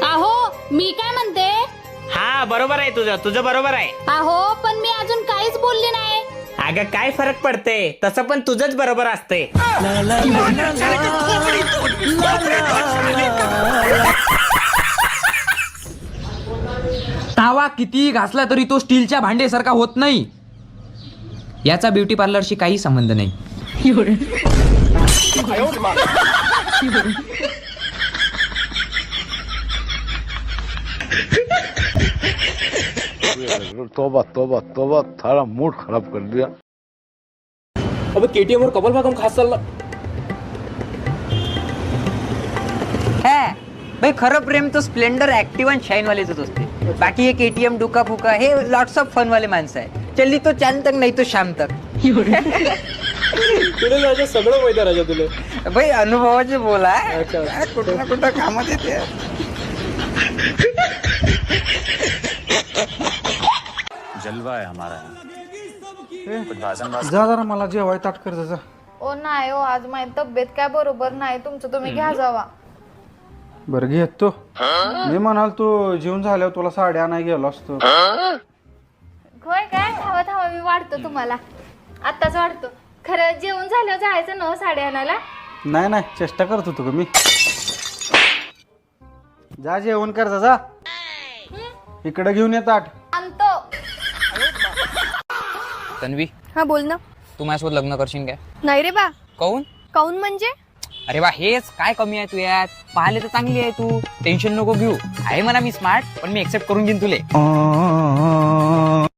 अहो मी काय म्हणते, हा बरोबर आहे, तुझं बरोबर आहे. अहो पण मी अजून काहीच बोलली नाही. अगं काय फरक पडते, तसं पण तुझंच बरोबर असते. तावा किती घासला तरी तो स्टीलच्या भांडेसारखा होत नाही. याचा ब्युटी पार्लरशी काही संबंध नाही. तोबा तोबा तोबा, थारा मूड खराब कर दिया. अबे केटीएम वर कबल भागम खास चालला. भाई खरं प्रेम तो स्प्लेंडर ऍक्टिव्ह आणि शाईन वालेच असते. बाकी हे केटीएम डुका फुका हे लॉट्स ऑफ फन वाले माणसं आहे. चल्ली तो चांद तक नाही तो शाम तक. तुला राजा सगळं माहिती आहे राजा तुला. भाई अनुभवाचे बोला, अच्छा. कुठं ना कुठं कामात येते. जलवा है हमारा. जा जरा मला जेवाय ताट कर जा. ओ नाही हो, आज माझी तब्येत काय बरोबर नाही. तुमचं तुम्ही घ्या जावा. बरं घेतो. मी म्हणाल तू जेवून झाल्यावर तुला साडी आणाय गेलो असतो. होय काय, थांबा थांबा मी वाढतो तुम्हाला. आत्ताच वाढतो. खरं जेवण झाल्यावर जायचं ना साडी आणायला. नाही नाही चेष्टा करत होतो का मी. जा जेवण कर जा जा. इकडे घेऊन ये ताट. आणतो. तन्वी, हा बोल ना. तू माझ्यासोबत लग्न करशील काय? नाही रे बा. काऊन? काऊन म्हणजे? अरे वा, हेच काय कमी आहे तू यात. पाहिले तर चांगली आहे तू, टेन्शन नको घेऊ. आहे म्हणा मी स्मार्ट, पण मी एक्सेप्ट करून घेईन तुले.